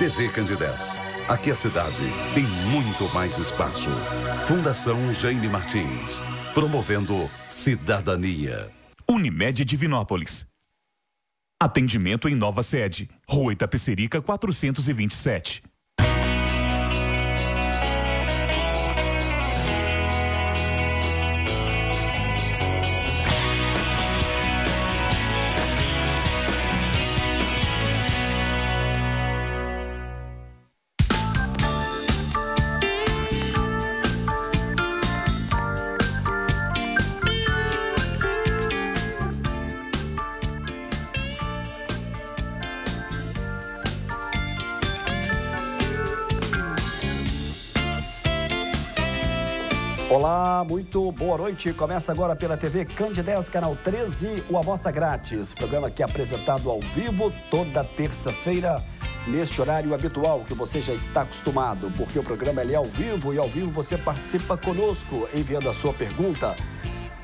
TV Candidez. Aqui a cidade tem muito mais espaço. Fundação Jaime Martins, promovendo cidadania. Unimed Divinópolis. Atendimento em nova sede, Rua Itapecerica 427. Olá, muito boa noite. Começa agora pela TV Candidez, canal 13, o Amostra Grátis. Programa que é apresentado ao vivo toda terça-feira, neste horário habitual que você já está acostumado, porque o programa é ao vivo e ao vivo você participa conosco, enviando a sua pergunta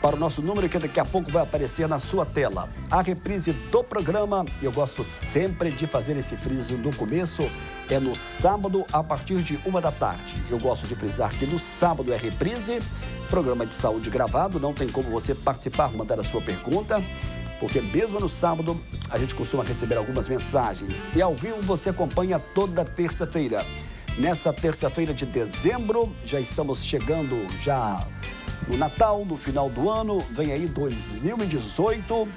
para o nosso número que daqui a pouco vai aparecer na sua tela. A reprise do programa, eu gosto sempre de fazer esse friso no começo, é no sábado a partir de 1 da tarde. Eu gosto de frisar que no sábado é reprise, programa de saúde gravado, não tem como você participar, mandar a sua pergunta, porque mesmo no sábado a gente costuma receber algumas mensagens. E ao vivo você acompanha toda terça-feira. Nessa terça-feira de dezembro, já estamos chegando no Natal, no final do ano, vem aí 2018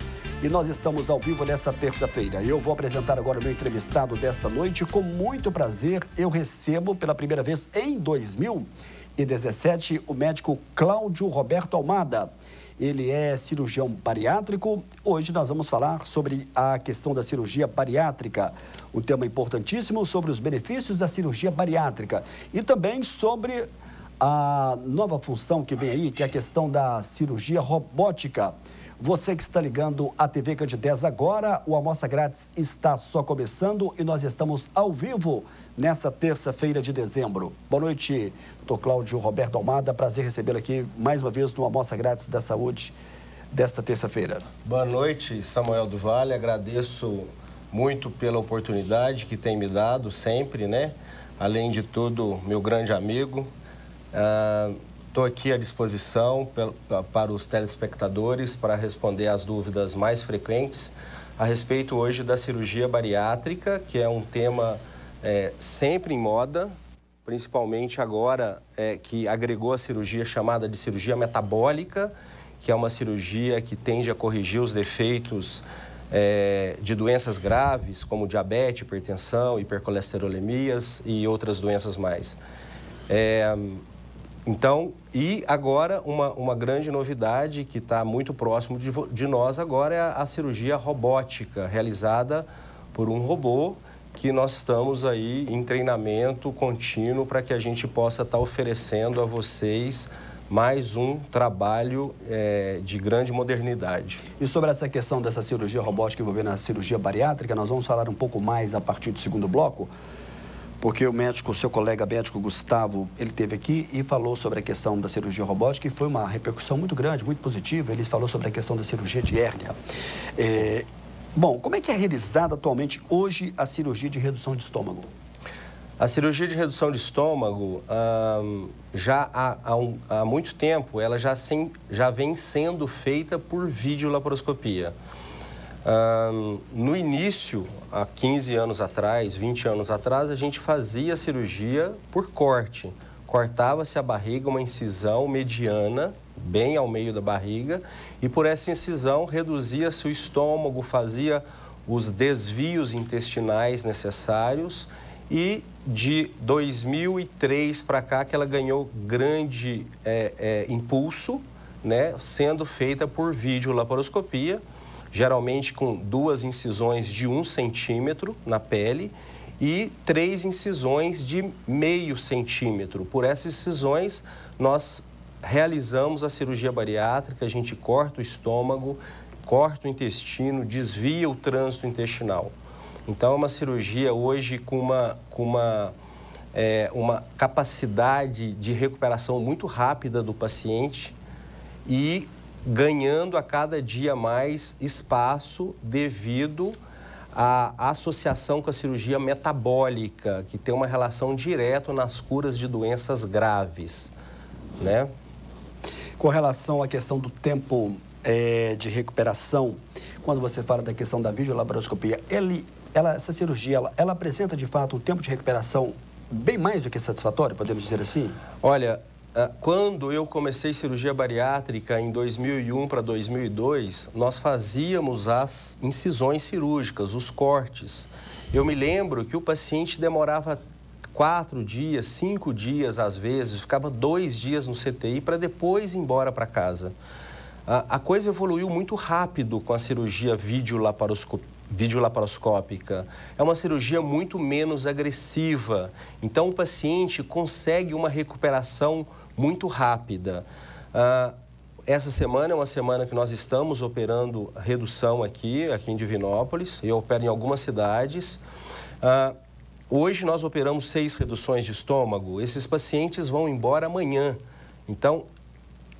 e nós estamos ao vivo nessa terça-feira. Eu vou apresentar agora o meu entrevistado desta noite. Com muito prazer, eu recebo pela primeira vez em 2017 o médico Cláudio Roberto Almada. Ele é cirurgião bariátrico. Hoje nós vamos falar sobre a questão da cirurgia bariátrica, um tema importantíssimo sobre os benefícios da cirurgia bariátrica e também sobre a nova função que vem aí, que é a questão da cirurgia robótica. Você que está ligando a TV Candidez agora, o Amostra Grátis está só começando e nós estamos ao vivo nessa terça-feira de dezembro. Boa noite, doutor Cláudio Roberto Almada. Prazer recebê-lo aqui mais uma vez no Amostra Grátis da Saúde desta terça-feira. Boa noite, Samuel do Vale. Agradeço muito pela oportunidade que tem me dado sempre, né? Além de tudo, meu grande amigo. Estou aqui à disposição para os telespectadores para responder as dúvidas mais frequentes a respeito hoje da cirurgia bariátrica, que é um tema sempre em moda, principalmente agora que agregou a cirurgia chamada de cirurgia metabólica, que é uma cirurgia que tende a corrigir os defeitos de doenças graves, como diabetes, hipertensão, hipercolesterolemias e outras doenças mais. Então, e agora uma grande novidade que está muito próximo de nós agora é a cirurgia robótica, realizada por um robô, que nós estamos aí em treinamento contínuo para que a gente possa estar oferecendo a vocês mais um trabalho de grande modernidade. E sobre essa questão dessa cirurgia robótica envolvendo a cirurgia bariátrica, nós vamos falar um pouco mais a partir do segundo bloco. Porque o seu colega médico Gustavo, ele esteve aqui e falou sobre a questão da cirurgia robótica e foi uma repercussão muito grande, muito positiva. Ele falou sobre a questão da cirurgia de hérnia. Bom, como é que é realizada atualmente hoje a cirurgia de redução de estômago? A cirurgia de redução de estômago, já há muito tempo, ela já vem sendo feita por videolaparoscopia. No início, há 15 anos atrás, 20 anos atrás, a gente fazia a cirurgia por corte. Cortava-se a barriga, uma incisão mediana, bem ao meio da barriga, e por essa incisão reduzia-se o estômago, fazia os desvios intestinais necessários, e de 2003 para cá que ela ganhou grande impulso, né, sendo feita por videolaparoscopia, geralmente com 2 incisões de 1 centímetro na pele e 3 incisões de meio centímetro. Por essas incisões, nós realizamos a cirurgia bariátrica, a gente corta o estômago, corta o intestino, desvia o trânsito intestinal. Então, é uma cirurgia hoje com uma capacidade de recuperação muito rápida do paciente e ganhando a cada dia mais espaço devido a associação com a cirurgia metabólica, que tem uma relação direta nas curas de doenças graves, né? Com relação à questão do tempo de recuperação, quando você fala da questão da videolaparoscopia, essa cirurgia, ela apresenta de fato um tempo de recuperação bem mais do que satisfatório, podemos dizer assim? Olha, quando eu comecei cirurgia bariátrica em 2001 para 2002, nós fazíamos as incisões cirúrgicas, os cortes. Eu me lembro que o paciente demorava 4 dias, 5 dias às vezes, ficava 2 dias no CTI para depois ir embora para casa. A coisa evoluiu muito rápido com a cirurgia videolaparoscópica. É uma cirurgia muito menos agressiva, então o paciente consegue uma recuperação muito rápida. Essa semana é uma semana que nós estamos operando redução aqui em Divinópolis. Eu opero em algumas cidades. Hoje nós operamos 6 reduções de estômago. Esses pacientes vão embora amanhã. Então,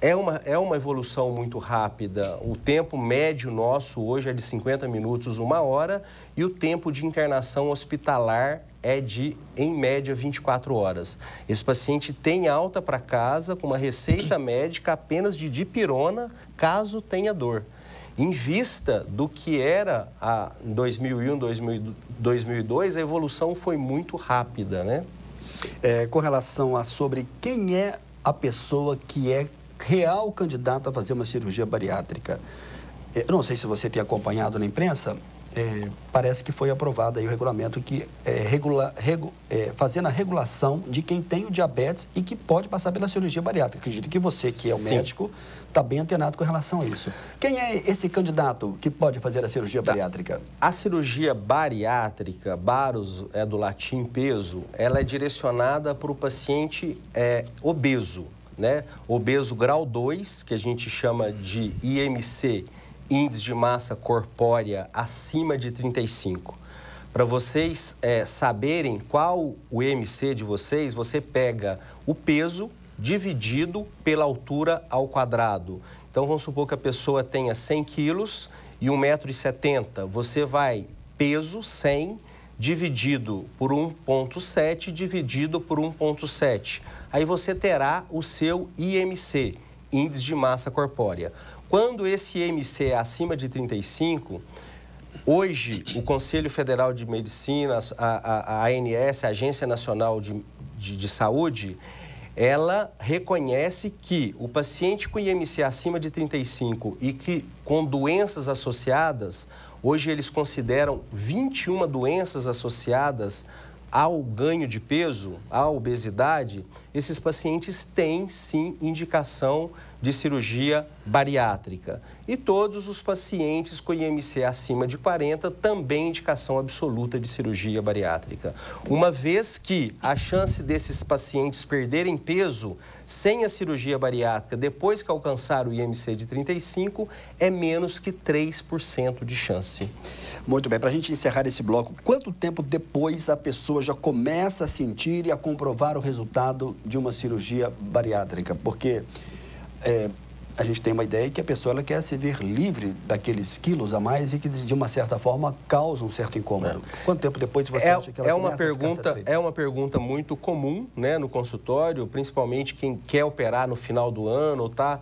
é uma evolução muito rápida. O tempo médio nosso hoje é de 50 minutos, 1 hora, e o tempo de internação hospitalar é de, em média, 24 horas. Esse paciente tem alta para casa com uma receita médica apenas de dipirona, caso tenha dor. Em vista do que era em 2001, 2002, a evolução foi muito rápida, né? Com relação a sobre quem é a pessoa que é real candidato a fazer uma cirurgia bariátrica. Eu não sei se você tem acompanhado na imprensa, parece que foi aprovado aí o regulamento que fazendo a regulação de quem tem o diabetes e que pode passar pela cirurgia bariátrica. Acredito que você, que é o médico, está bem antenado com relação a isso. Quem é esse candidato que pode fazer a cirurgia bariátrica? A cirurgia bariátrica, baros é do latim peso, ela é direcionada para o paciente obeso, né? Obeso grau 2, que a gente chama de IMC, índice de massa corpórea acima de 35. Para vocês saberem qual o IMC de vocês, você pega o peso dividido pela altura ao quadrado. Então, vamos supor que a pessoa tenha 100 quilos e 1,70 m. Você vai peso 100 dividido por 1,7 dividido por 1,7. Aí você terá o seu IMC, índice de massa corpórea. Quando esse IMC é acima de 35, hoje o Conselho Federal de Medicina, a ANS, a Agência Nacional de Saúde, ela reconhece que o paciente com IMC acima de 35 e que com doenças associadas, hoje eles consideram 21 doenças associadas ao ganho de peso, à obesidade, esses pacientes têm sim indicação de cirurgia bariátrica. E todos os pacientes com IMC acima de 40 também indicação absoluta de cirurgia bariátrica. Uma vez que a chance desses pacientes perderem peso sem a cirurgia bariátrica depois que alcançar o IMC de 35 é menos que 3% de chance. Muito bem, para a gente encerrar esse bloco, quanto tempo depois a pessoa já começa a sentir e a comprovar o resultado de uma cirurgia bariátrica? Porque a gente tem uma ideia que a pessoa ela quer se ver livre daqueles quilos a mais e que, de uma certa forma, causa um certo incômodo. Quanto tempo depois você acha que ela começa a ficar satisfeita? É uma pergunta muito comum, né, no consultório, principalmente quem quer operar no final do ano ou está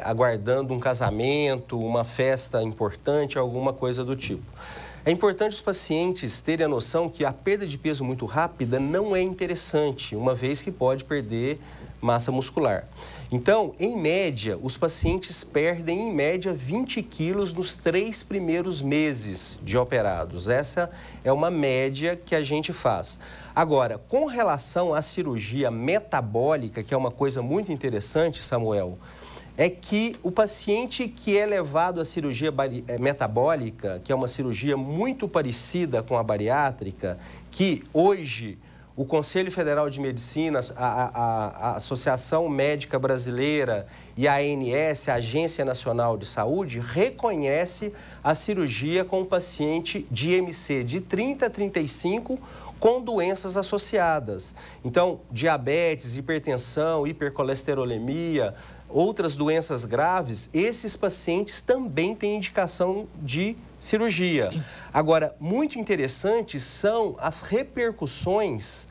aguardando um casamento, uma festa importante, alguma coisa do tipo. É importante os pacientes terem a noção que a perda de peso muito rápida não é interessante, uma vez que pode perder massa muscular. Então, em média, os pacientes perdem, em média, 20 quilos nos 3 primeiros meses de operados. Essa é uma média que a gente faz. Agora, com relação à cirurgia metabólica, que é uma coisa muito interessante, Samuel, é que o paciente que é levado à cirurgia metabólica, que é uma cirurgia muito parecida com a bariátrica, que hoje o Conselho Federal de Medicina, a Associação Médica Brasileira e a ANS, a Agência Nacional de Saúde, reconhece a cirurgia com o paciente de IMC de 30 a 35 com doenças associadas. Então, diabetes, hipertensão, hipercolesterolemia, outras doenças graves, esses pacientes também têm indicação de cirurgia. Agora, muito interessantes são as repercussões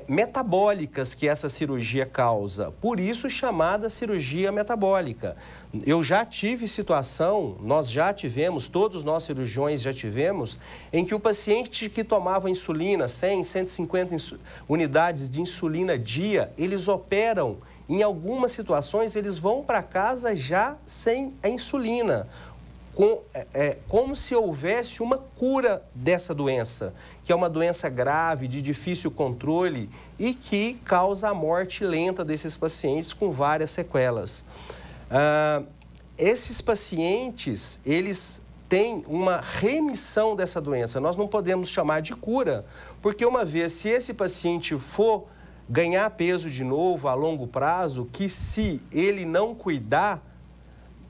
metabólicas que essa cirurgia causa, por isso chamada cirurgia metabólica. Eu já tive situação, nós já tivemos, todos nós cirurgiões já tivemos, em que o paciente que tomava insulina, 100, 150 unidades de insulina dia, eles operam, em algumas situações eles vão para casa já sem a insulina. Como se houvesse uma cura dessa doença, que é uma doença grave, de difícil controle e que causa a morte lenta desses pacientes com várias sequelas. Esses pacientes, eles têm uma remissão dessa doença. Nós não podemos chamar de cura, porque uma vez, se esse paciente for ganhar peso de novo a longo prazo, que se ele não cuidar,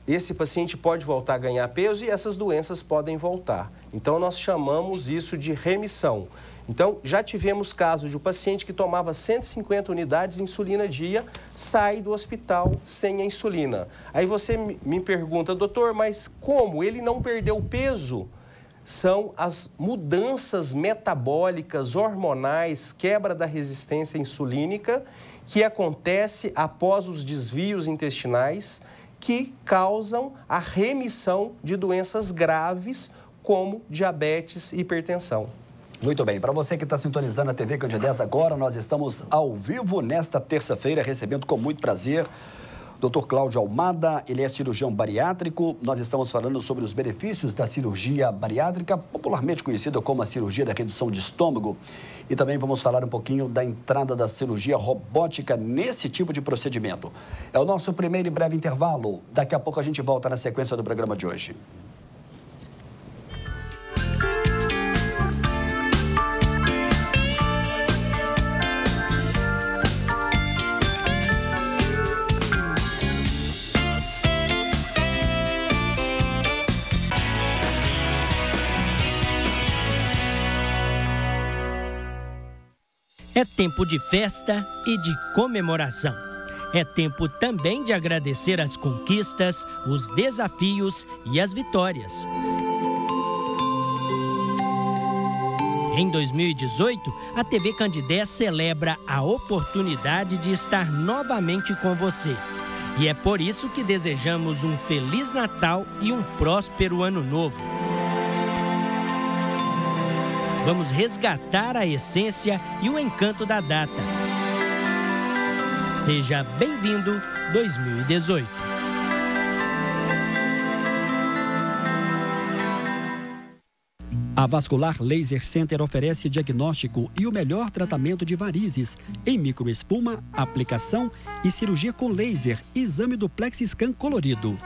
esse paciente pode voltar a ganhar peso e essas doenças podem voltar. Então, nós chamamos isso de remissão. Então, já tivemos casos de um paciente que tomava 150 unidades de insulina dia, sai do hospital sem a insulina. Aí você me pergunta, doutor, mas como? Ele não perdeu peso? São as mudanças metabólicas, hormonais, quebra da resistência insulínica, que acontece após os desvios intestinais, que causam a remissão de doenças graves como diabetes e hipertensão. Muito bem, para você que está sintonizando a TV Candidez agora, nós estamos ao vivo nesta terça-feira, recebendo com muito prazer o Dr. Cláudio Almada, ele é cirurgião bariátrico. Nós estamos falando sobre os benefícios da cirurgia bariátrica, popularmente conhecida como a cirurgia da redução de estômago. E também vamos falar um pouquinho da entrada da cirurgia robótica nesse tipo de procedimento. É o nosso primeiro e breve intervalo. Daqui a pouco a gente volta na sequência do programa de hoje. É tempo de festa e de comemoração. É tempo também de agradecer as conquistas, os desafios e as vitórias. Em 2018, a TV Candidez celebra a oportunidade de estar novamente com você. E é por isso que desejamos um Feliz Natal e um próspero Ano Novo. Vamos resgatar a essência e o encanto da data. Seja bem-vindo 2018. A Vascular Laser Center oferece diagnóstico e o melhor tratamento de varizes em microespuma, aplicação e cirurgia com laser e exame do Plexiscan colorido.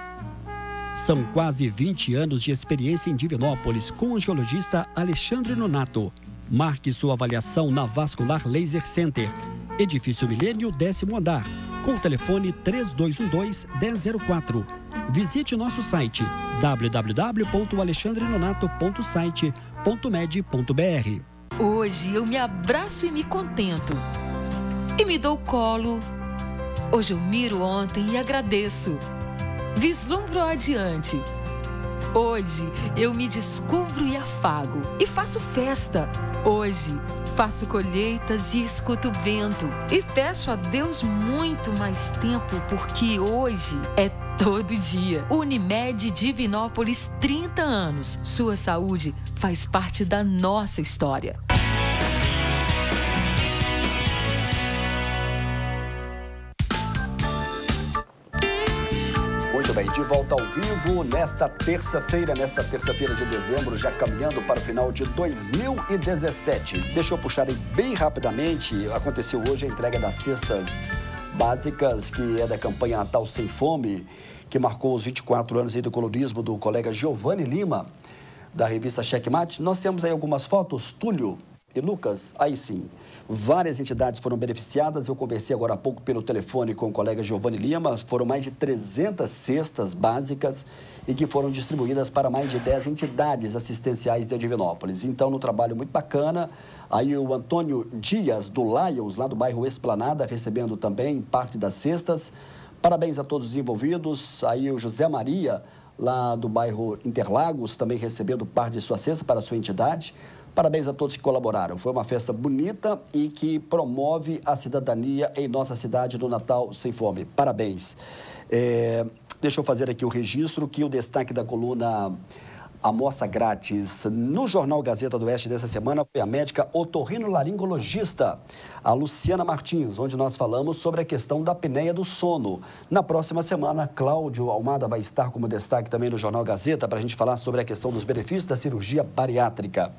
São quase 20 anos de experiência em Divinópolis com o angiologista Alexandre Nonato. Marque sua avaliação na Vascular Laser Center, Edifício Milênio, 10º andar, com o telefone 3212-1004. Visite nosso site www.alexandrenonato.site.med.br. Hoje eu me abraço e me contento. E me dou colo. Hoje eu miro ontem e agradeço. Vislumbro adiante. Hoje eu me descubro e afago e faço festa. Hoje faço colheitas e escuto o vento. E peço a Deus muito mais tempo, porque hoje é todo dia. Unimed Divinópolis, 30 anos. Sua saúde faz parte da nossa história. Muito bem, de volta ao vivo nesta terça-feira de dezembro, já caminhando para o final de 2017. Deixa eu puxar aí bem rapidamente. Aconteceu hoje a entrega das cestas básicas, que é da campanha Natal Sem Fome, que marcou os 24 anos aí do colorismo do colega Giovanni Lima, da revista Checkmate. Nós temos aí algumas fotos, Túlio e Lucas, aí sim. Várias entidades foram beneficiadas. Eu conversei agora há pouco pelo telefone com o colega Giovanni Lima. Foram mais de 300 cestas básicas e que foram distribuídas para mais de 10 entidades assistenciais de Divinópolis. Então, no trabalho muito bacana, aí o Antônio Dias, do Lions, lá do bairro Esplanada, recebendo também parte das cestas. Parabéns a todos os envolvidos. Aí o José Maria, lá do bairro Interlagos, também recebendo parte de sua cesta para a sua entidade. Parabéns a todos que colaboraram. Foi uma festa bonita e que promove a cidadania em nossa cidade do Natal Sem Fome. Parabéns. Deixa eu fazer aqui o registro que o destaque da coluna Amostra Grátis no Jornal Gazeta do Oeste dessa semana foi a médica otorrinolaringologista, a Luciana Martins, onde nós falamos sobre a questão da apneia do sono. Na próxima semana, Cláudio Almada vai estar como destaque também no Jornal Gazeta para a gente falar sobre a questão dos benefícios da cirurgia bariátrica.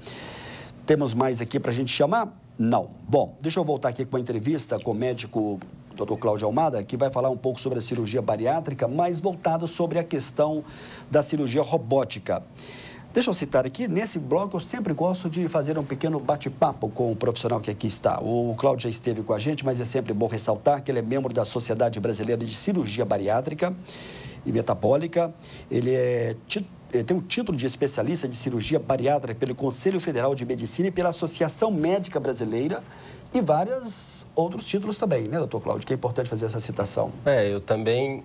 Temos mais aqui para a gente chamar? Não. Bom, deixa eu voltar aqui com a entrevista com o médico Dr. Cláudio Almada, que vai falar um pouco sobre a cirurgia bariátrica, mais voltado sobre a questão da cirurgia robótica. Deixa eu citar aqui, nesse bloco eu sempre gosto de fazer um pequeno bate-papo com o profissional que aqui está. O Cláudio já esteve com a gente, mas é sempre bom ressaltar que ele é membro da Sociedade Brasileira de Cirurgia Bariátrica e Metabólica. Ele tem o título de especialista de cirurgia bariátrica pelo Conselho Federal de Medicina e pela Associação Médica Brasileira e vários outros títulos também, né, doutor Cláudio? Que é importante fazer essa citação. Eu também,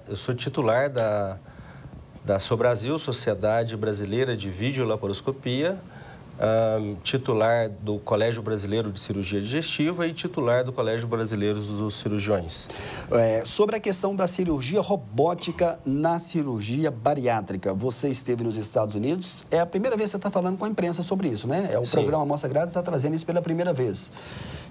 eu sou titular da Sobrasil, Sociedade Brasileira de Videolaparoscopia, titular do Colégio Brasileiro de Cirurgia Digestiva e titular do Colégio Brasileiro dos Cirurgiões. Sobre a questão da cirurgia robótica na cirurgia bariátrica, você esteve nos Estados Unidos, é a primeira vez que você está falando com a imprensa sobre isso, né? O Sim. programa Amostra Grátis está trazendo isso pela primeira vez.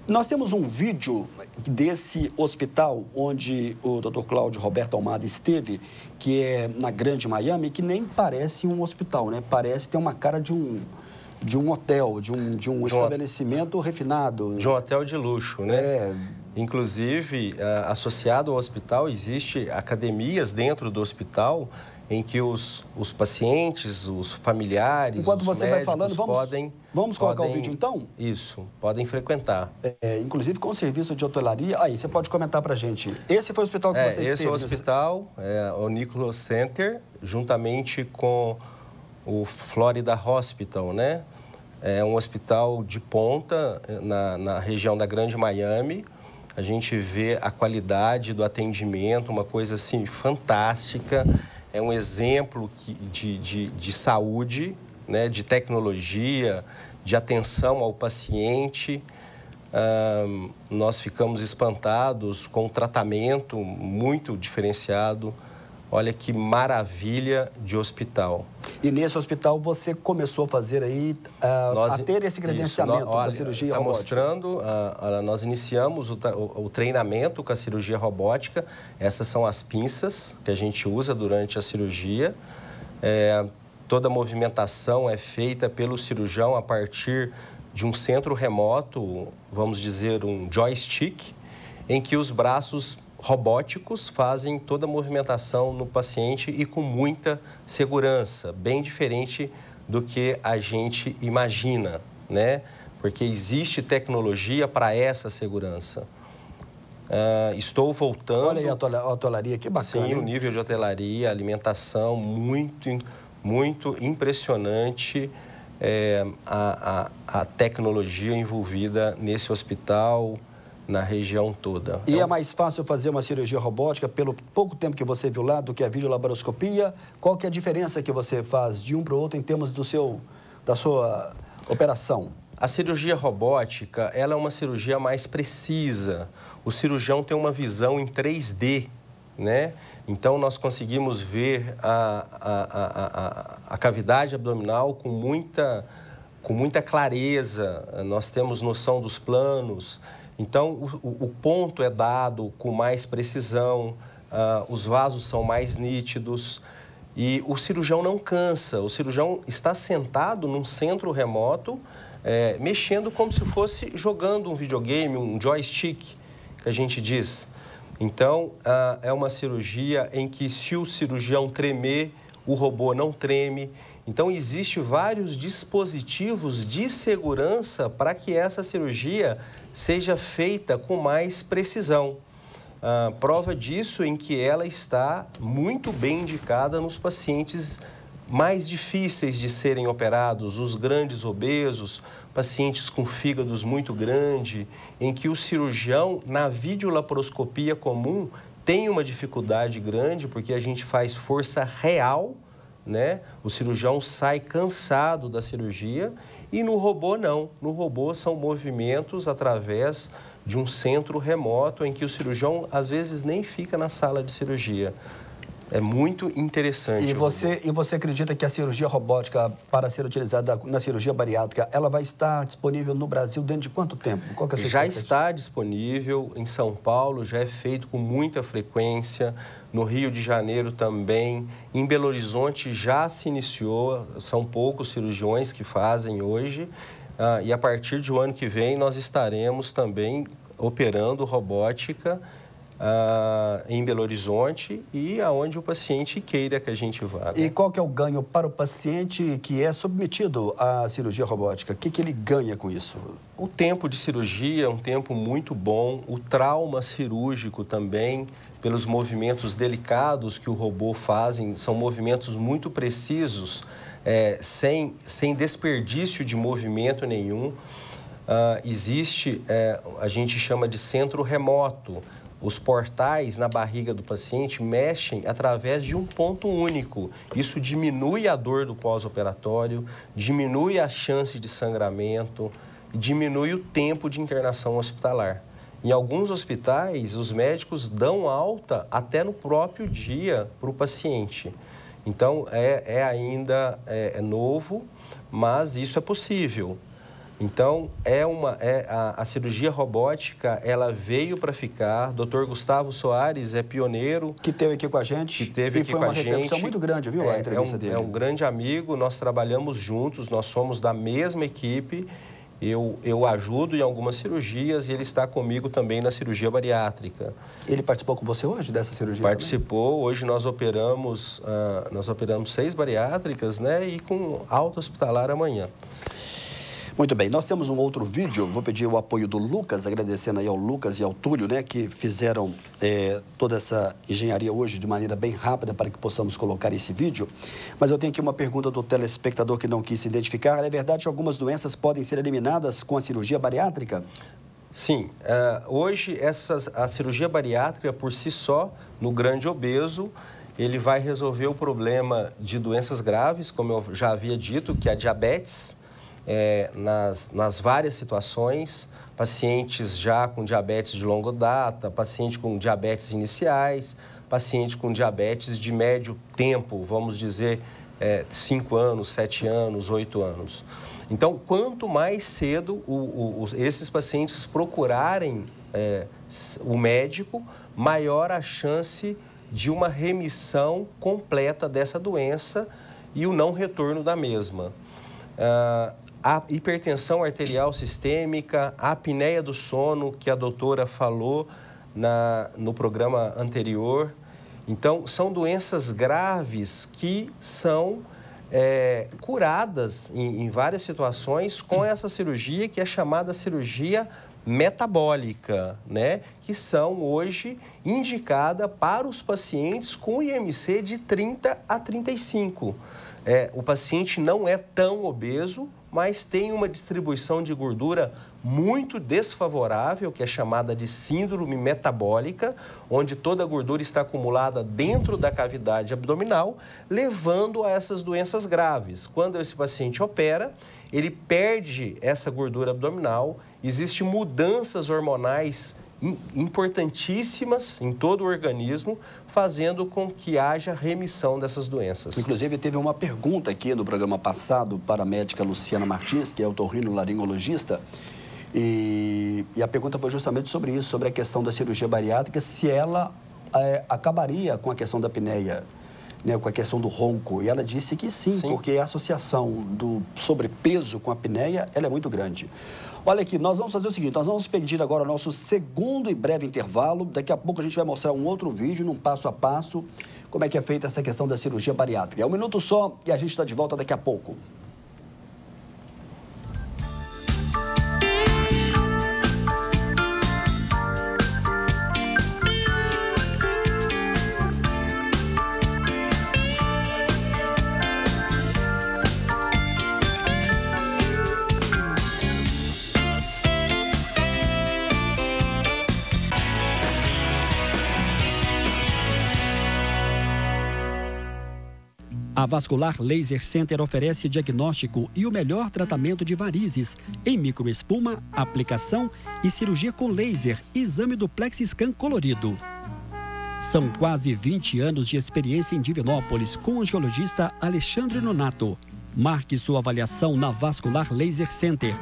Nós temos um vídeo desse hospital onde o Dr. Cláudio Roberto Almada esteve, que é na Grande Miami, que nem parece um hospital, né? Parece ter uma cara de um hotel, de um estabelecimento refinado. De um hotel de luxo, né? Inclusive, associado ao hospital, existe academias dentro do hospital em que os pacientes, os familiares, enquanto você vai falando, vamos colocar o vídeo então? Isso, podem frequentar. Inclusive com o serviço de hotelaria. Aí, você pode comentar pra gente. Esse foi o hospital que você esteve? Esse é o hospital, o Nichols Center, juntamente com o Florida Hospital, né? É um hospital de ponta na região da Grande Miami. A gente vê a qualidade do atendimento, uma coisa assim fantástica. É um exemplo de saúde, né? De tecnologia, de atenção ao paciente. Nós ficamos espantados com o tratamento muito diferenciado. Olha que maravilha de hospital. E nesse hospital você começou a fazer aí, a ter esse credenciamento da cirurgia robótica? Mostrando, nós iniciamos o treinamento com a cirurgia robótica. Essas são as pinças que a gente usa durante a cirurgia. Toda a movimentação é feita pelo cirurgião a partir de um centro remoto, vamos dizer um joystick, em que os braços robóticos fazem toda a movimentação no paciente e com muita segurança, bem diferente do que a gente imagina, né? Porque existe tecnologia para essa segurança. Estou voltando... Olha aí a hotelaria, que bacana. Sim, o nível de hotelaria, alimentação, muito impressionante, a tecnologia envolvida nesse hospital, na região toda. E é mais fácil fazer uma cirurgia robótica pelo pouco tempo que você viu lá do que a videolaparoscopia? Qual que é a diferença que você faz de um para o outro em termos da sua operação? A cirurgia robótica, ela é uma cirurgia mais precisa. O cirurgião tem uma visão em 3D, né? Então, nós conseguimos ver a cavidade abdominal com muita clareza. Nós temos noção dos planos. Então, o ponto é dado com mais precisão, os vasos são mais nítidos e o cirurgião não cansa. O cirurgião está sentado num centro remoto, mexendo como se fosse jogando um videogame, um joystick, que a gente diz. Então, é uma cirurgia em que se o cirurgião tremer, o robô não treme. Então, existem vários dispositivos de segurança para que essa cirurgia seja feita com mais precisão. Prova disso em que ela está muito bem indicada nos pacientes mais difíceis de serem operados, os grandes obesos, pacientes com fígados muito grandes, em que o cirurgião, na videolaparoscopia comum, tem uma dificuldade grande porque a gente faz força real, né? O cirurgião sai cansado da cirurgia e no robô não. No robô são movimentos através de um centro remoto em que o cirurgião às vezes nem fica na sala de cirurgia. É muito interessante. E você acredita que a cirurgia robótica, para ser utilizada na cirurgia bariátrica, ela vai estar disponível no Brasil dentro de quanto tempo? Qual que é a sua Já expectativa? está disponível em São Paulo, já é feito com muita frequência, no Rio de Janeiro também, em Belo Horizonte já se iniciou, são poucos cirurgiões que fazem hoje, e a partir do ano que vem nós estaremos também operando robótica em Belo Horizonte e aonde o paciente queira que a gente vá. Né? E qual que é o ganho para o paciente que é submetido à cirurgia robótica? O que ele ganha com isso? O tempo de cirurgia é um tempo muito bom, o trauma cirúrgico também, pelos movimentos delicados que o robô fazem, são movimentos muito precisos, sem desperdício de movimento nenhum. Existe, a gente chama de centro remoto. Os portais na barriga do paciente mexem através de um ponto único. Isso diminui a dor do pós-operatório, diminui a chance de sangramento, diminui o tempo de internação hospitalar. Em alguns hospitais, os médicos dão alta até no próprio dia para o paciente. Então, ainda novo, mas isso é possível. Então, a cirurgia robótica, ela veio para ficar. Dr. Gustavo Soares é pioneiro. Que esteve aqui com a gente. Que esteve aqui com a gente. Foi uma repercussão muito grande, viu, a entrevista dele. É um grande amigo, nós trabalhamos juntos, nós somos da mesma equipe. Eu ajudo em algumas cirurgias e ele está comigo também na cirurgia bariátrica. Ele participou com você hoje dessa cirurgia? Participou. Também? Hoje nós operamos 6 bariátricas, né? E com alta hospitalar amanhã. Muito bem, nós temos um outro vídeo, vou pedir o apoio do Lucas, agradecendo aí ao Lucas e ao Túlio, né, que fizeram toda essa engenharia hoje de maneira bem rápida para que possamos colocar esse vídeo. Mas eu tenho aqui uma pergunta do telespectador que não quis se identificar. É verdade que algumas doenças podem ser eliminadas com a cirurgia bariátrica? Sim, hoje a cirurgia bariátrica por si só, no grande obeso, ele vai resolver o problema de doenças graves, como eu já havia dito, que é a diabetes, nas várias situações, pacientes já com diabetes de longa data, paciente com diabetes iniciais, paciente com diabetes de médio tempo, vamos dizer, 5 anos, 7 anos, 8 anos. Então, quanto mais cedo esses pacientes procurarem o médico, maior a chance de uma remissão completa dessa doença e o não retorno da mesma. A hipertensão arterial sistêmica, a apneia do sono, que a doutora falou no programa anterior. Então, são doenças graves que são curadas em várias situações com essa cirurgia, que é chamada cirurgia metabólica, né? Que são hoje indicada para os pacientes com IMC de 30 a 35. O paciente não é tão obeso, mas tem uma distribuição de gordura muito desfavorável, que é chamada de síndrome metabólica, onde toda a gordura está acumulada dentro da cavidade abdominal, levando a essas doenças graves. Quando esse paciente opera, ele perde essa gordura abdominal, existem mudanças hormonais importantíssimas em todo o organismo, fazendo com que haja remissão dessas doenças. Inclusive, teve uma pergunta aqui no programa passado para a médica Luciana Martins, que é otorrinolaringologista, e a pergunta foi justamente sobre isso, sobre a questão da cirurgia bariátrica, se ela acabaria com a questão da apneia, né, com a questão do ronco. E ela disse que sim, porque a associação do sobrepeso com a apneia, ela é muito grande. Olha aqui, nós vamos fazer o seguinte, nós vamos pedir agora o nosso segundo e breve intervalo. Daqui a pouco a gente vai mostrar um outro vídeo, num passo a passo, como é que é feita essa questão da cirurgia bariátrica. É 1 minuto só e a gente está de volta daqui a pouco. A Vascular Laser Center oferece diagnóstico e o melhor tratamento de varizes em microespuma, aplicação e cirurgia com laser, exame do Plexiscan colorido. São quase 20 anos de experiência em Divinópolis com o angiologista Alexandre Nonato. Marque sua avaliação na Vascular Laser Center,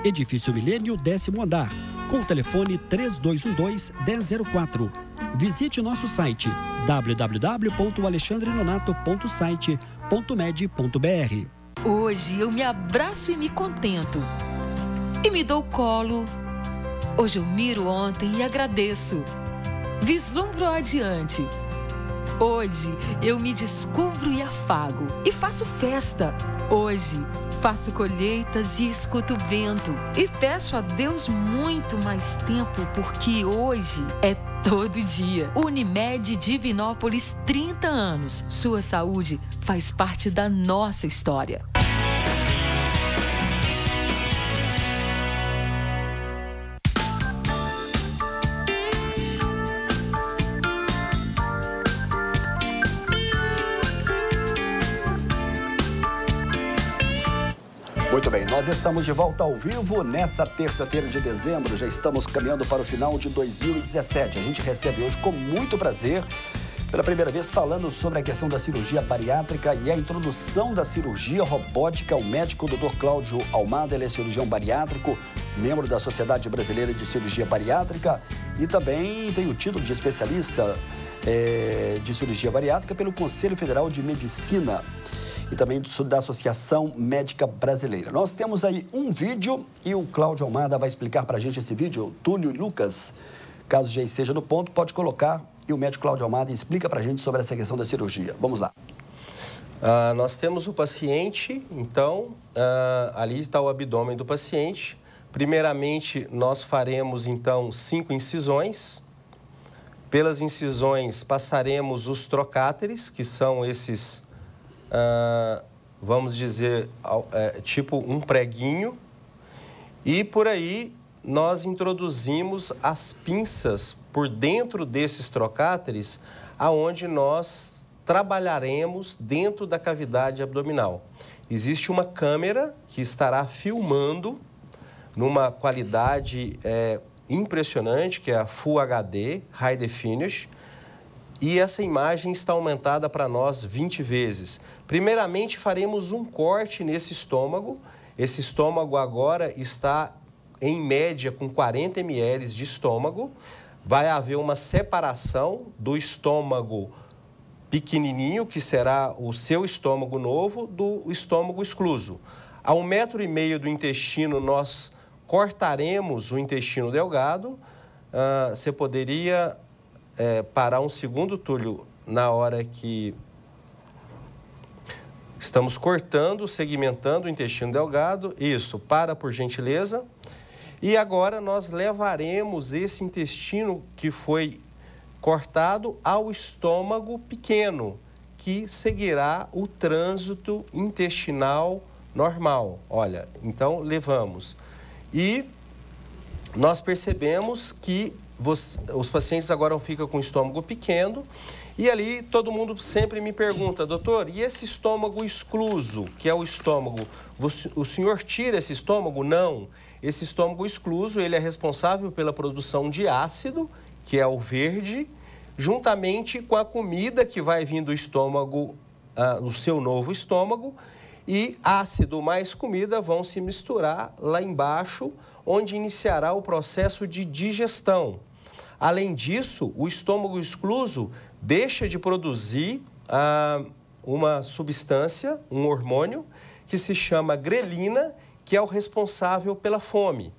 Edifício Milênio, 10º andar, com o telefone 3212-1004. Visite nosso site www.alexandrenonato.site.med.br. Hoje eu me abraço e me contento. E me dou colo. Hoje eu miro ontem e agradeço. Vislumbro adiante. Hoje eu me descubro e afago. E faço festa. Hoje faço colheitas e escuto o vento. E peço a Deus muito mais tempo, porque hoje é todo dia. Unimed Divinópolis, 30 anos. Sua saúde faz parte da nossa história. Muito bem, nós estamos de volta ao vivo nessa terça-feira de dezembro. Já estamos caminhando para o final de 2017. A gente recebe hoje com muito prazer, pela primeira vez, falando sobre a questão da cirurgia bariátrica e a introdução da cirurgia robótica, o médico Dr. Cláudio Almada. Ele é cirurgião bariátrico, membro da Sociedade Brasileira de Cirurgia Bariátrica e também tem o título de especialista de cirurgia bariátrica pelo Conselho Federal de Medicina e também da Associação Médica Brasileira. Nós temos aí um vídeo e o Cláudio Almada vai explicar para a gente esse vídeo. Túlio e Lucas, caso já esteja no ponto, pode colocar e o médico Cláudio Almada explica para a gente sobre essa questão da cirurgia. Vamos lá. Nós temos o paciente, então, ali está o abdômen do paciente. Primeiramente, nós faremos, então, 5 incisões. Pelas incisões, passaremos os trocáteres, que são esses... vamos dizer, tipo um preguinho, e por aí nós introduzimos as pinças por dentro desses trocáteres, aonde nós trabalharemos dentro da cavidade abdominal. Existe uma câmera que estará filmando numa qualidade impressionante, que é a Full HD, High Definition, e essa imagem está aumentada para nós 20 vezes. Primeiramente, faremos um corte nesse estômago. Esse estômago agora está, em média, com 40 ml de estômago. Vai haver uma separação do estômago pequenininho, que será o seu estômago novo, do estômago excluso. A 1,5 m do intestino, nós cortaremos o intestino delgado. Você poderia... parar um segundo, Túlio, na hora que estamos cortando, segmentando o intestino delgado. Isso, para por gentileza. E agora nós levaremos esse intestino que foi cortado ao estômago pequeno, que seguirá o trânsito intestinal normal. Olha, então levamos. E nós percebemos que os pacientes agora ficam com o estômago pequeno e ali todo mundo sempre me pergunta: doutor, e esse estômago excluso, que é o estômago, o senhor tira esse estômago? Não, esse estômago excluso, ele é responsável pela produção de ácido, que é o verde, juntamente com a comida que vai vir do estômago, do seu novo estômago, e ácido mais comida vão se misturar lá embaixo, onde iniciará o processo de digestão. Além disso, o estômago excluso deixa de produzir uma substância, um hormônio, que se chama grelina, que é o responsável pela fome.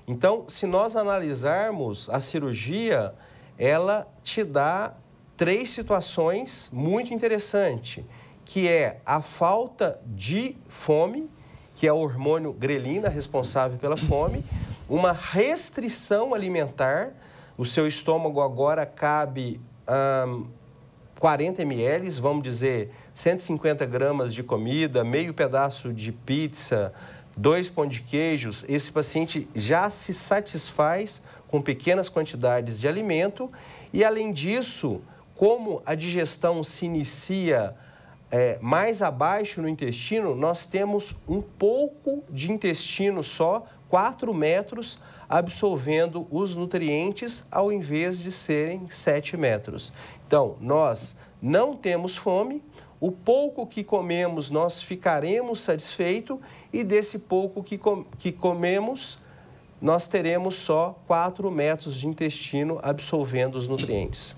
Então, se nós analisarmos a cirurgia, ela te dá 3 situações muito interessantes, que é a falta de fome, que é o hormônio grelina responsável pela fome, uma restrição alimentar. O seu estômago agora cabe 40 ml, vamos dizer, 150 gramas de comida, meio pedaço de pizza, 2 pão de queijos. Esse paciente já se satisfaz com pequenas quantidades de alimento e, além disso, como a digestão se inicia mais abaixo no intestino, nós temos um pouco de intestino só, 4 metros, absorvendo os nutrientes, ao invés de serem 7 metros. Então, nós não temos fome, o pouco que comemos nós ficaremos satisfeitos e desse pouco que comemos, nós teremos só 4 metros de intestino absorvendo os nutrientes.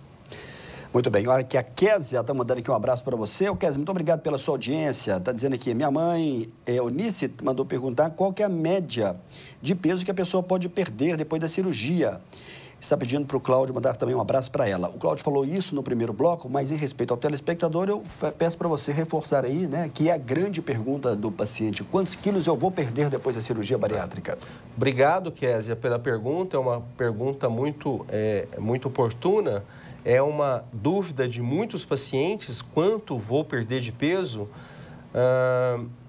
Muito bem, olha que a Késia está mandando aqui um abraço para você. Ô Késia, muito obrigado pela sua audiência. Está dizendo aqui, minha mãe, Eunice, mandou perguntar qual que é a média de peso que a pessoa pode perder depois da cirurgia. Está pedindo para o Cláudio mandar também um abraço para ela. O Cláudio falou isso no primeiro bloco, mas em respeito ao telespectador, eu peço para você reforçar aí, né, que é a grande pergunta do paciente. Quantos quilos eu vou perder depois da cirurgia bariátrica? Obrigado, Késia, pela pergunta. É uma pergunta muito oportuna. É uma dúvida de muitos pacientes, quanto vou perder de peso?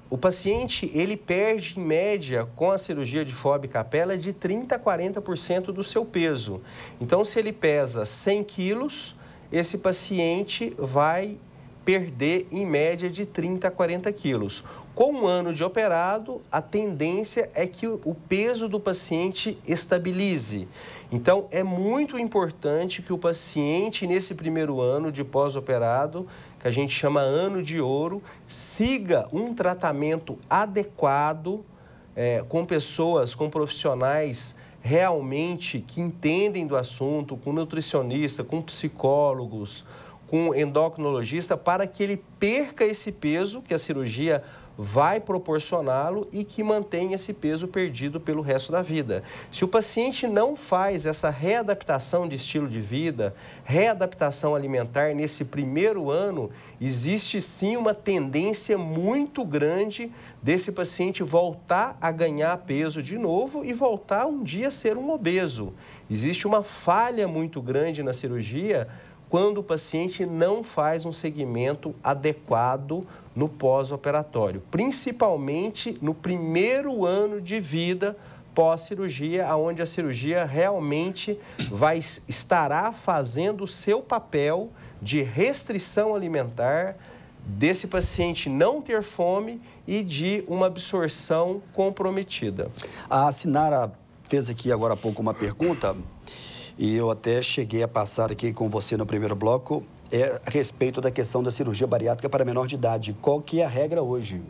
O paciente, ele perde, em média, com a cirurgia de FOB Capella, de 30% a 40% do seu peso. Então, se ele pesa 100 quilos, esse paciente vai perder, em média, de 30 a 40 quilos. Com 1 ano de operado, a tendência é que o peso do paciente estabilize. Então, é muito importante que o paciente, nesse primeiro ano de pós-operado, que a gente chama ano de ouro, siga um tratamento adequado com pessoas, com profissionais realmente que entendem do assunto, com nutricionista, com psicólogos, com endocrinologista, para que ele perca esse peso que a cirurgia vai proporcioná-lo e que mantenha esse peso perdido pelo resto da vida. Se o paciente não faz essa readaptação de estilo de vida, readaptação alimentar nesse primeiro ano, existe sim uma tendência muito grande desse paciente voltar a ganhar peso de novo e voltar um dia a ser um obeso. Existe uma falha muito grande na cirurgia quando o paciente não faz um segmento adequado no pós-operatório, principalmente no primeiro ano de vida pós-cirurgia, onde a cirurgia realmente estará fazendo o seu papel de restrição alimentar, desse paciente não ter fome e de uma absorção comprometida. A Sinara fez aqui agora há pouco uma pergunta, e eu até cheguei a passar aqui com você no primeiro bloco, a respeito da questão da cirurgia bariátrica para menor de idade. Qual que é a regra hoje?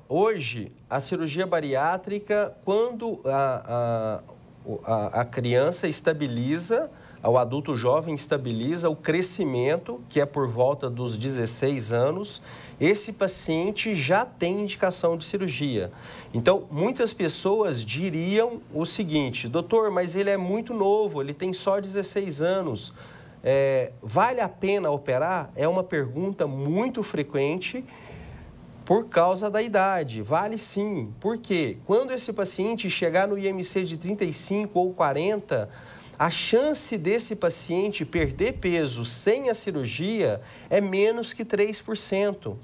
Hoje, a cirurgia bariátrica, quando a criança estabiliza, o adulto jovem estabiliza o crescimento, que é por volta dos 16 anos, esse paciente já tem indicação de cirurgia. Então, muitas pessoas diriam o seguinte: doutor, mas ele é muito novo, ele tem só 16 anos, vale a pena operar? É uma pergunta muito frequente por causa da idade. Vale sim. Por quê? Quando esse paciente chegar no IMC de 35 ou 40... a chance desse paciente perder peso sem a cirurgia é menos que 3%.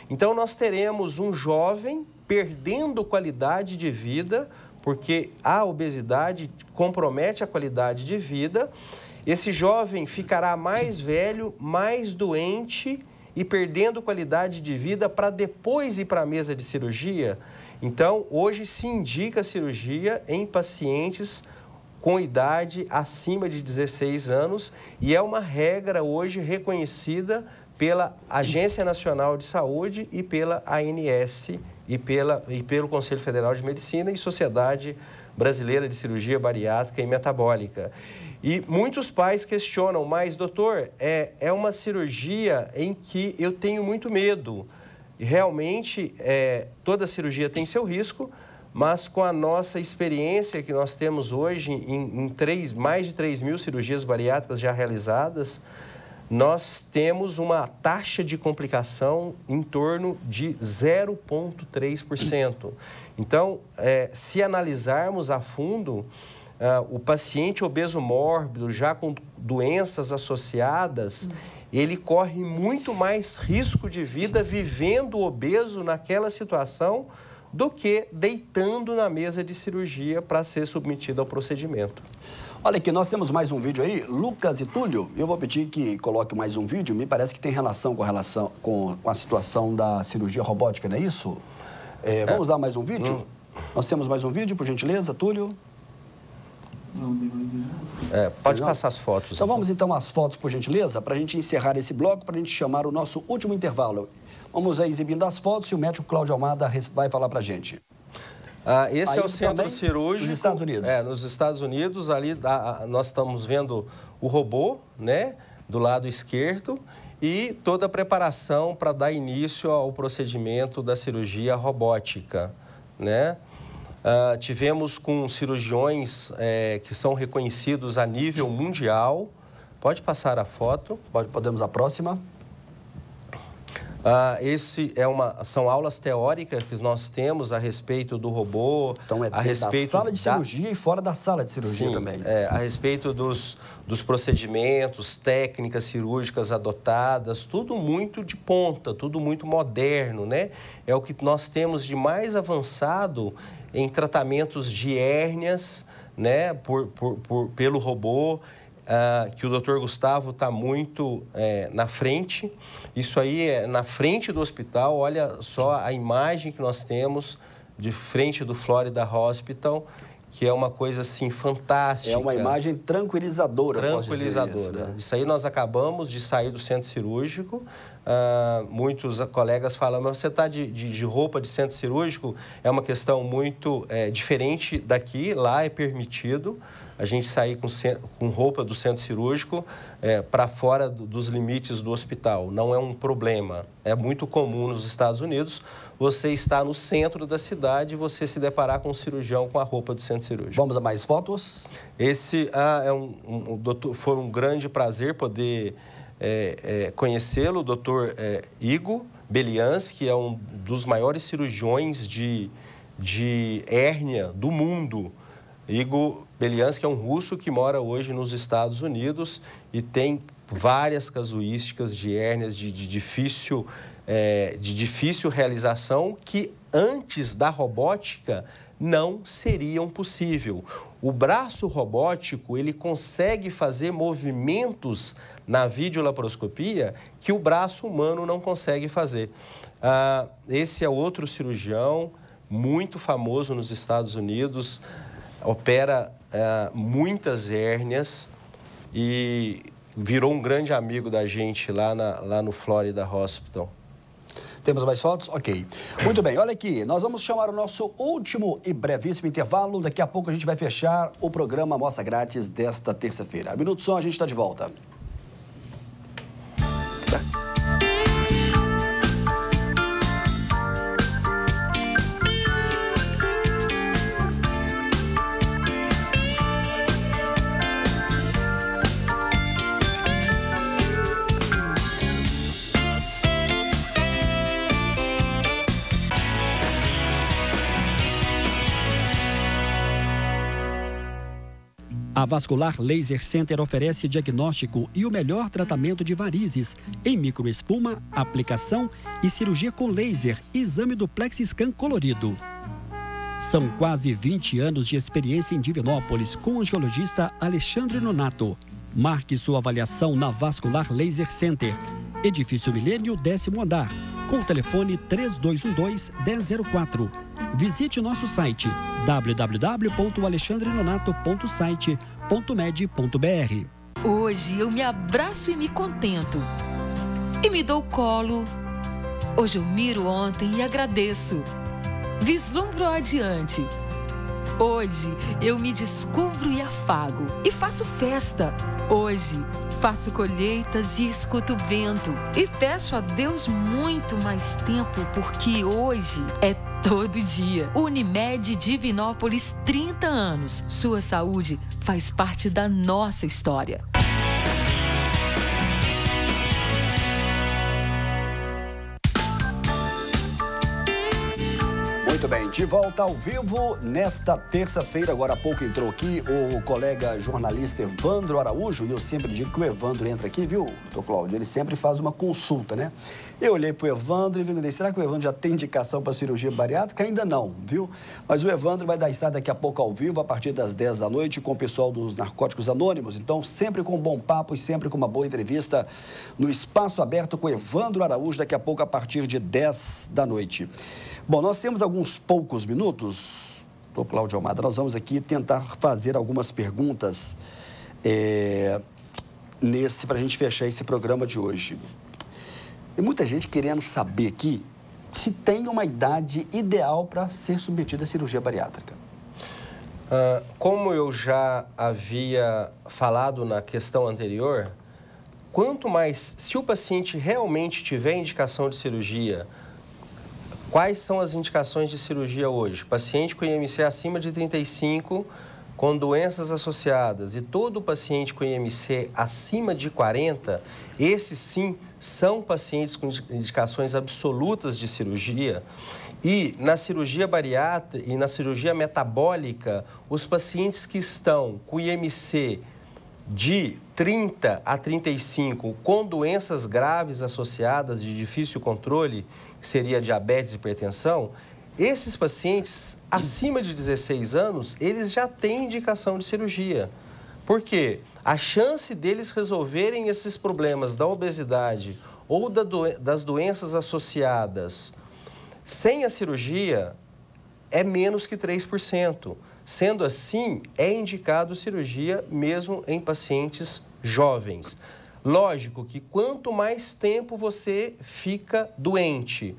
Então, nós teremos um jovem perdendo qualidade de vida, porque a obesidade compromete a qualidade de vida. Esse jovem ficará mais velho, mais doente e perdendo qualidade de vida para depois ir para a mesa de cirurgia. Então, hoje se indica a cirurgia em pacientes com idade acima de 16 anos e é uma regra hoje reconhecida pela Agência Nacional de Saúde e pela ANS e pelo Conselho Federal de Medicina e Sociedade Brasileira de Cirurgia Bariátrica e Metabólica. E muitos pais questionam, mas doutor, é uma cirurgia em que eu tenho muito medo. E realmente, toda cirurgia tem seu risco, mas com a nossa experiência que nós temos hoje em mais de 3 mil cirurgias bariátricas já realizadas, nós temos uma taxa de complicação em torno de 0,3%. Então, se analisarmos a fundo, o paciente obeso mórbido, já com doenças associadas, ele corre muito mais risco de vida vivendo obeso naquela situação, do que deitando na mesa de cirurgia para ser submetido ao procedimento. Olha aqui, nós temos mais um vídeo aí, Lucas e Túlio, eu vou pedir que coloque mais um vídeo, me parece que tem relação com a situação da cirurgia robótica, não é isso? Vamos dar mais um vídeo? Nós temos mais um vídeo, por gentileza, Túlio? Não, tem mais vídeo. Pode passar as fotos. Então vamos então às fotos, por gentileza, para a gente encerrar esse bloco, para a gente chamar o nosso último intervalo. Vamos aí exibindo as fotos e o médico Cláudio Almada vai falar para a gente. Esse aí é o centro cirúrgico. Nos Estados Unidos. Nos Estados Unidos, ali nós estamos vendo o robô, né, do lado esquerdo, e toda a preparação para dar início ao procedimento da cirurgia robótica, né? Tivemos com cirurgiões que são reconhecidos a nível mundial. Pode passar a foto. Podemos a próxima. São aulas teóricas que nós temos a respeito do robô, então a respeito da sala de cirurgia e fora da sala de cirurgia. Sim, também. A respeito dos procedimentos, técnicas cirúrgicas adotadas, tudo muito de ponta, tudo muito moderno, né? É o que nós temos de mais avançado em tratamentos de hérnias, né? Pelo robô. Que o Dr. Gustavo está muito na frente. Isso aí é na frente do hospital. Olha só a imagem que nós temos de frente do Florida Hospital, que é uma coisa assim fantástica. É uma imagem tranquilizadora. Tranquilizadora. Isso aí nós acabamos de sair do centro cirúrgico. Muitos colegas falam, mas você está de roupa de centro cirúrgico? É uma questão muito diferente daqui. Lá é permitido a gente sair com roupa do centro cirúrgico para fora dos limites do hospital. Não é um problema. É muito comum nos Estados Unidos você estar no centro da cidade e você se deparar com um cirurgião com a roupa do centro cirúrgico. Vamos a mais fotos? Esse foi um grande prazer poder conhecê-lo, o Dr. Igor Beliansky, que é um dos maiores cirurgiões de hérnia do mundo. Igor Beliansky é um russo que mora hoje nos Estados Unidos e tem várias casuísticas de hérnias de difícil realização que antes da robótica não seriam possível. O braço robótico, ele consegue fazer movimentos na videolaparoscopia que o braço humano não consegue fazer. Esse é outro cirurgião muito famoso nos Estados Unidos, opera muitas hérnias e virou um grande amigo da gente lá no Florida Hospital. Temos mais fotos? Ok. Muito bem, olha aqui, nós vamos chamar o nosso último e brevíssimo intervalo. Daqui a pouco a gente vai fechar o programa Amostra Grátis desta terça-feira. Minuto só, a gente está de volta. A Vascular Laser Center oferece diagnóstico e o melhor tratamento de varizes em microespuma, aplicação e cirurgia com laser, exame do Plexiscan colorido. São quase 20 anos de experiência em Divinópolis com o angiologista Alexandre Nonato. Marque sua avaliação na Vascular Laser Center, Edifício Milênio, 10º andar, com o telefone 3212-1004. Visite nosso site www.alexandrenonato.site.med.br. Hoje eu me abraço e me contento. E me dou colo. Hoje eu miro ontem e agradeço. Vislumbro adiante. Hoje eu me descubro e afago. E faço festa. Hoje faço colheitas e escuto o vento. E peço a Deus muito mais tempo, porque hoje é todo dia. Unimed Divinópolis, 30 anos. Sua saúde faz parte da nossa história. Muito bem, de volta ao vivo nesta terça-feira. Agora há pouco entrou aqui o colega jornalista Evandro Araújo, e eu sempre digo que o Evandro entra aqui, viu, doutor Cláudio? Ele sempre faz uma consulta, né? Eu olhei para o Evandro e perguntei, será que o Evandro já tem indicação para cirurgia bariátrica? Ainda não, viu? Mas o Evandro vai estar daqui a pouco ao vivo, a partir das 10 da noite, com o pessoal dos Narcóticos Anônimos. Então, sempre com um bom papo e sempre com uma boa entrevista no Espaço Aberto com Evandro Araújo, daqui a pouco a partir de 10 da noite. Bom, nós temos alguns poucos minutos, doutor Cláudio Almada, nós vamos aqui tentar fazer algumas perguntas para a gente fechar esse programa de hoje. Tem muita gente querendo saber aqui se tem uma idade ideal para ser submetida à cirurgia bariátrica. Como eu já havia falado na questão anterior, quanto mais, se o paciente realmente tiver indicação de cirurgia, quais são as indicações de cirurgia hoje? Paciente com IMC acima de 35, com doenças associadas, e todo paciente com IMC acima de 40, esses sim são pacientes com indicações absolutas de cirurgia. E na cirurgia bariátrica e na cirurgia metabólica, os pacientes que estão com IMC de 30 a 35 com doenças graves associadas de difícil controle, que seria diabetes e hipertensão, esses pacientes acima de 16 anos, eles já têm indicação de cirurgia. Por quê? A chance deles resolverem esses problemas da obesidade ou das doenças associadas sem a cirurgia é menos que 3%. Sendo assim, é indicado cirurgia mesmo em pacientes jovens. Lógico que quanto mais tempo você fica doente,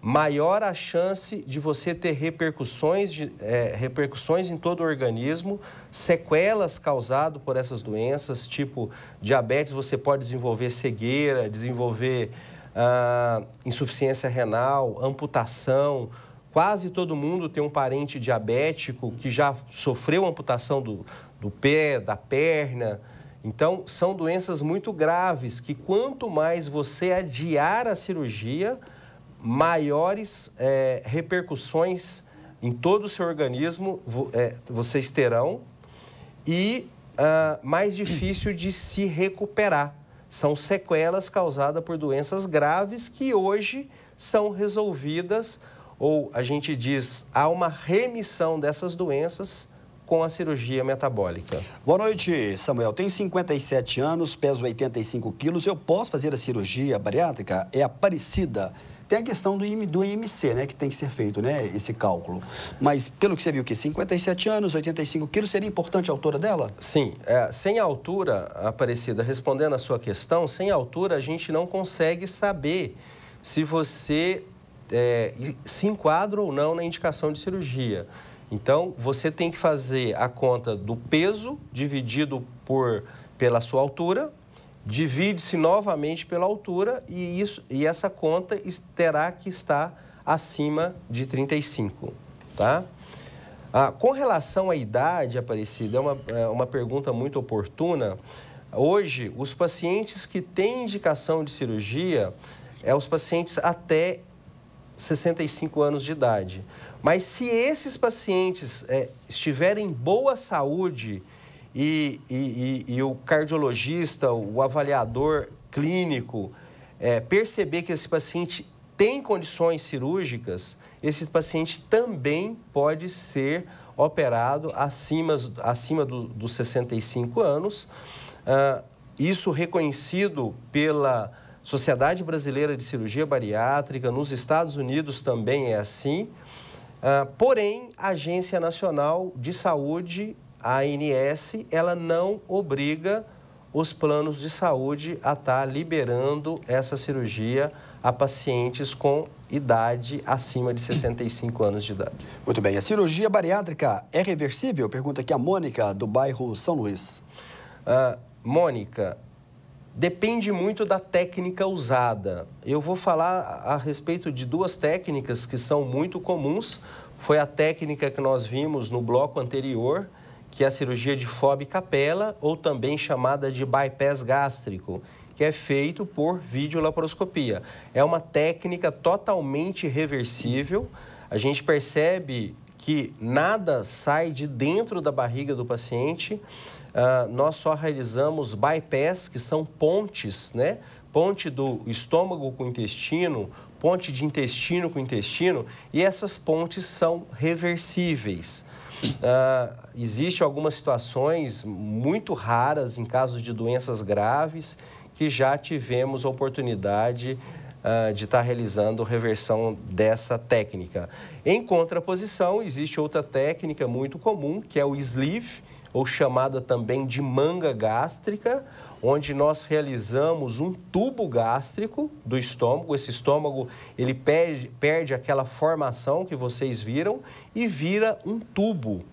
maior a chance de você ter repercussões em todo o organismo, sequelas causadas por essas doenças, tipo diabetes, você pode desenvolver cegueira, desenvolver insuficiência renal, amputação. Quase todo mundo tem um parente diabético que já sofreu amputação do pé, da perna. Então, são doenças muito graves que quanto mais você adiar a cirurgia, maiores repercussões em todo o seu organismo vocês terão e mais difícil de se recuperar. São sequelas causadas por doenças graves que hoje são resolvidas, ou a gente diz, há uma remissão dessas doenças com a cirurgia metabólica. Boa noite, Samuel. Tenho 57 anos, peso 85 quilos. Eu posso fazer a cirurgia bariátrica? É Aparecida. Tem a questão do IMC, né, que tem que ser feito, né, esse cálculo. Mas, pelo que você viu aqui, 57 anos, 85 quilos, seria importante a altura dela? Sim. Sem altura, Aparecida, respondendo a sua questão, sem altura a gente não consegue saber se você se enquadra ou não na indicação de cirurgia. Então, você tem que fazer a conta do peso dividido pela sua altura, divide-se novamente pela altura e essa conta terá que estar acima de 35, tá? Com relação à idade, Aparecida, é uma pergunta muito oportuna. Hoje, os pacientes que têm indicação de cirurgia os pacientes até 65 anos de idade. Mas se esses pacientes estiverem em boa saúde e o cardiologista, o avaliador clínico, perceber que esse paciente tem condições cirúrgicas, esse paciente também pode ser operado acima dos 65 anos. Isso reconhecido pela Sociedade Brasileira de Cirurgia Bariátrica, nos Estados Unidos também é assim. Porém, a Agência Nacional de Saúde, a ANS, ela não obriga os planos de saúde a estar liberando essa cirurgia a pacientes com idade acima de 65 anos de idade. Muito bem. A cirurgia bariátrica é reversível? Pergunta aqui a Mônica, do bairro São Luís. Mônica, depende muito da técnica usada. Eu vou falar a respeito de duas técnicas que são muito comuns. Foi a técnica que nós vimos no bloco anterior, que é a cirurgia de FOB Capella, ou também chamada de bypass gástrico, que é feito por videolaparoscopia. É uma técnica totalmente reversível. a gente percebe que nada sai de dentro da barriga do paciente. Nós só realizamos bypass, que são pontes, né? Ponte do estômago com o intestino, ponte de intestino com o intestino, e essas pontes são reversíveis. Existem algumas situações muito raras, em casos de doenças graves, que já tivemos oportunidade de estar realizando reversão dessa técnica. Em contraposição, existe outra técnica muito comum, que é o sleeve, ou chamada também de manga gástrica, onde nós realizamos um tubo gástrico do estômago. Esse estômago, ele perde aquela formação que vocês viram e vira um tubo.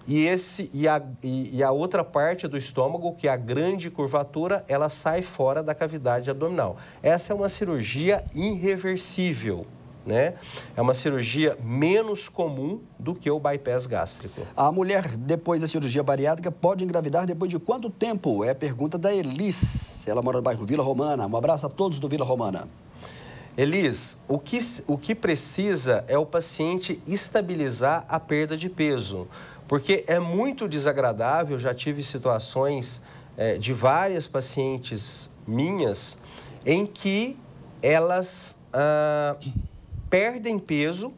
E a outra parte do estômago, que é a grande curvatura, ela sai fora da cavidade abdominal. Essa é uma cirurgia irreversível, né? É uma cirurgia menos comum do que o bypass gástrico. A mulher, depois da cirurgia bariátrica, pode engravidar depois de quanto tempo? É a pergunta da Elis. Ela mora no bairro Vila Romana. Um abraço a todos do Vila Romana. Elis, o que precisa é o paciente estabilizar a perda de peso, porque é muito desagradável. Já tive situações de várias pacientes minhas em que elas perdem peso,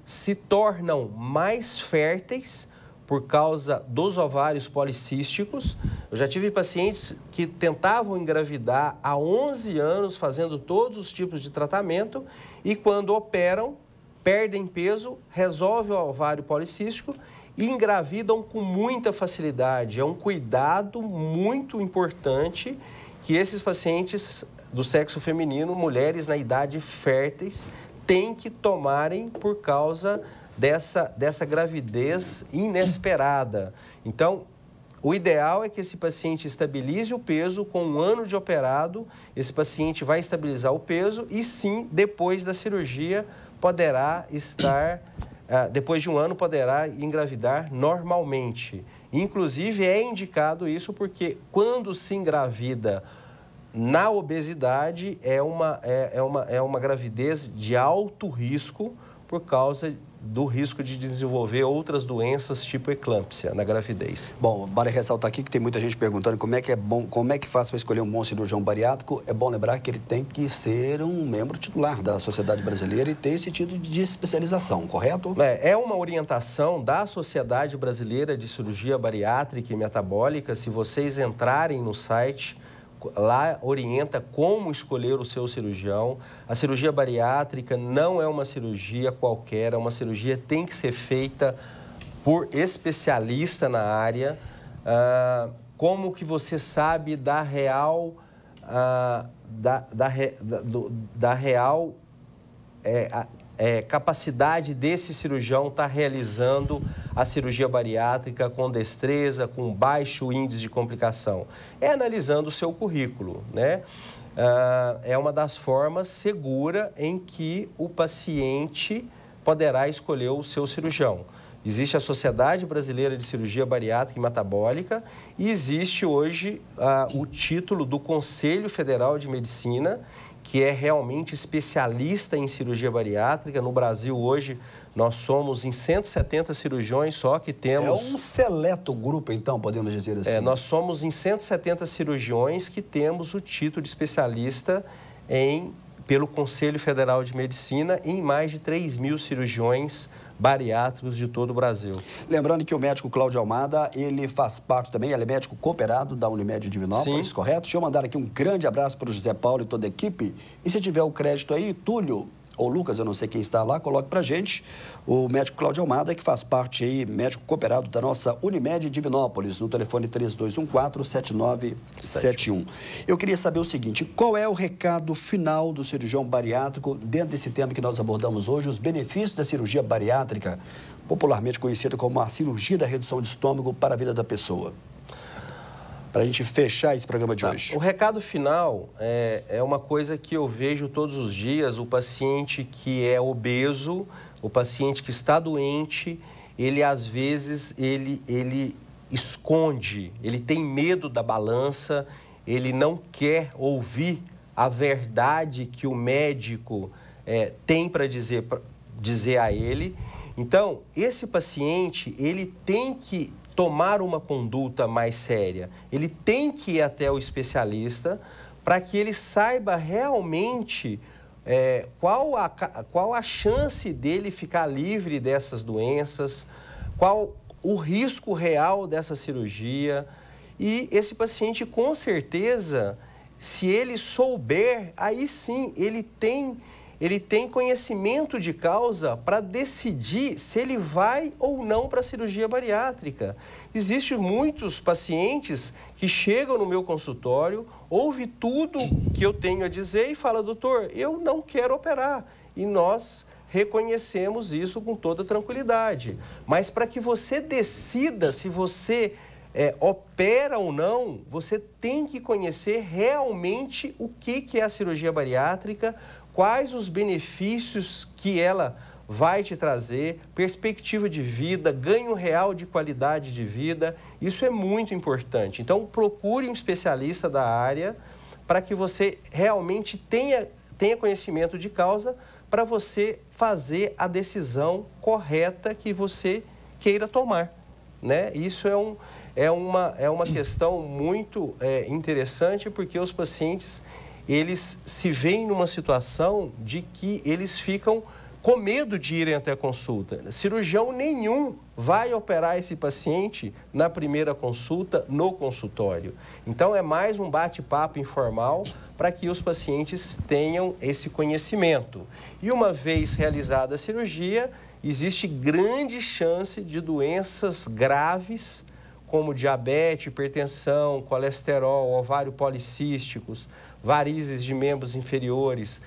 se tornam mais férteis por causa dos ovários policísticos. Eu já tive pacientes que tentavam engravidar há 11 anos, fazendo todos os tipos de tratamento, e quando operam, perdem peso, resolve o ovário policístico e engravidam com muita facilidade. É um cuidado muito importante que esses pacientes do sexo feminino, mulheres na idade férteis, têm que tomarem por causa dessa gravidez inesperada. Então, o ideal é que esse paciente estabilize o peso. Com 1 ano de operado, esse paciente vai estabilizar o peso e sim, depois da cirurgia, poderá estar, depois de 1 ano, poderá engravidar normalmente. Inclusive, é indicado isso porque quando se engravida na obesidade, é uma gravidez de alto risco por causa do risco de desenvolver outras doenças tipo eclâmpsia na gravidez. Bom, vale ressaltar aqui que tem muita gente perguntando como é que faz para escolher um bom cirurgião bariátrico. É bom lembrar que ele tem que ser um membro titular da Sociedade Brasileira e ter esse título de especialização, correto? É uma orientação da Sociedade Brasileira de Cirurgia Bariátrica e Metabólica. Se vocês entrarem no site, lá orienta como escolher o seu cirurgião. A cirurgia bariátrica não é uma cirurgia qualquer, é uma cirurgia que tem que ser feita por especialista na área. Como que você sabe da real capacidade desse cirurgião estar realizando a cirurgia bariátrica com destreza, com baixo índice de complicação? É analisando o seu currículo, né? É uma das formas seguras em que o paciente poderá escolher o seu cirurgião. Existe a Sociedade Brasileira de Cirurgia Bariátrica e Metabólica e existe hoje o título do Conselho Federal de Medicina, que é realmente especialista em cirurgia bariátrica. No Brasil, hoje, nós somos em 170 cirurgiões só que temos... É um seleto grupo, então, podemos dizer assim. Nós somos em 170 cirurgiões que temos o título de especialista pelo Conselho Federal de Medicina em mais de 3.000 cirurgiões bariátricos de todo o Brasil. Lembrando que o médico Cláudio Almada, ele faz parte também, ele é médico cooperado da Unimed Divinópolis, sim, correto? Deixa eu mandar aqui um grande abraço para o José Paulo e toda a equipe. E se tiver o crédito aí, Túlio ou Lucas, eu não sei quem está lá, coloque pra gente. O médico Cláudio Almada, que faz parte aí, médico cooperado da nossa Unimed Divinópolis, no telefone 3214-7971. Eu queria saber o seguinte, qual é o recado final do cirurgião bariátrico dentro desse tema que nós abordamos hoje, os benefícios da cirurgia bariátrica, popularmente conhecida como a cirurgia da redução de estômago para a vida da pessoa? Para a gente fechar esse programa de hoje. O recado final é uma coisa que eu vejo todos os dias. O paciente que é obeso, o paciente que está doente, ele às vezes, ele esconde, ele tem medo da balança, ele não quer ouvir a verdade que o médico tem para dizer dizer a ele. Então, esse paciente, ele tem que tomar uma conduta mais séria. Ele tem que ir até o especialista para que ele saiba realmente qual a chance dele ficar livre dessas doenças, qual o risco real dessa cirurgia. E esse paciente, com certeza, se ele souber, aí sim ele tem conhecimento de causa para decidir se ele vai ou não para a cirurgia bariátrica. Existem muitos pacientes que chegam no meu consultório, ouvem tudo que eu tenho a dizer e falam: doutor, eu não quero operar. E nós reconhecemos isso com toda tranquilidade. Mas para que você decida se você opera ou não, você tem que conhecer realmente o que é a cirurgia bariátrica, quais os benefícios que ela vai te trazer, perspectiva de vida, ganho real de qualidade de vida. Isso é muito importante. Então, procure um especialista da área para que você realmente tenha conhecimento de causa para você fazer a decisão correta que você queira tomar, né? Isso é uma questão muito interessante, porque os pacientes, eles se veem numa situação de que eles ficam com medo de irem até a consulta. Cirurgião nenhum vai operar esse paciente na primeira consulta no consultório. Então, é mais um bate-papo informal para que os pacientes tenham esse conhecimento. E uma vez realizada a cirurgia, existe grande chance de doenças graves, como diabetes, hipertensão, colesterol, ovário policísticos, varizes de membros inferiores,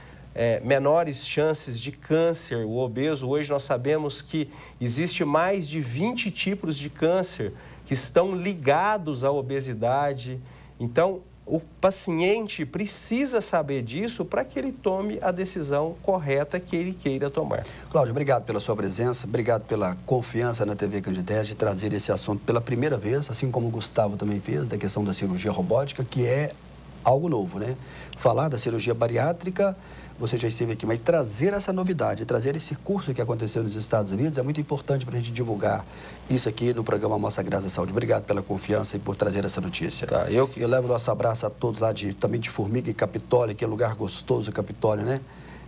menores chances de câncer. O obeso, hoje nós sabemos que existe mais de 20 tipos de câncer que estão ligados à obesidade. Então, o paciente precisa saber disso para que ele tome a decisão correta que ele queira tomar. Cláudio, obrigado pela sua presença, obrigado pela confiança na TV Candidez de trazer esse assunto pela primeira vez, assim como o Gustavo também fez, da questão da cirurgia robótica, que é algo novo, né? Falar da cirurgia bariátrica, você já esteve aqui, mas trazer essa novidade, trazer esse curso que aconteceu nos Estados Unidos é muito importante para a gente divulgar isso aqui no programa Nossa Graça Saúde. Obrigado pela confiança e por trazer essa notícia. Tá, eu levo nosso abraço a todos lá também de Formiga e Capitólio, que é um lugar gostoso, Capitólio, né?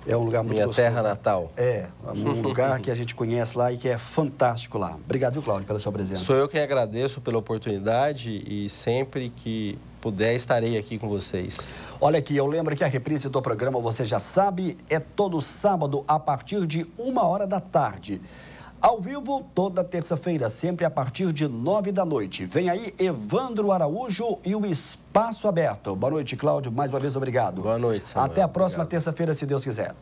É um lugar muito gostoso. Minha terra natal. É, um lugar que a gente conhece lá e que é fantástico lá. Obrigado, viu, Cláudio, pela sua presença. Sou eu quem agradeço pela oportunidade e sempre que puder estarei aqui com vocês. Olha aqui, eu lembro que a reprise do programa, você já sabe, é todo sábado a partir de 1h da tarde. Ao vivo, toda terça-feira, sempre a partir de 9 da noite. Vem aí Evandro Araújo e o Espaço Aberto. Boa noite, Cláudio. Mais uma vez, obrigado. Boa noite, Samuel. Até a próxima terça-feira, se Deus quiser.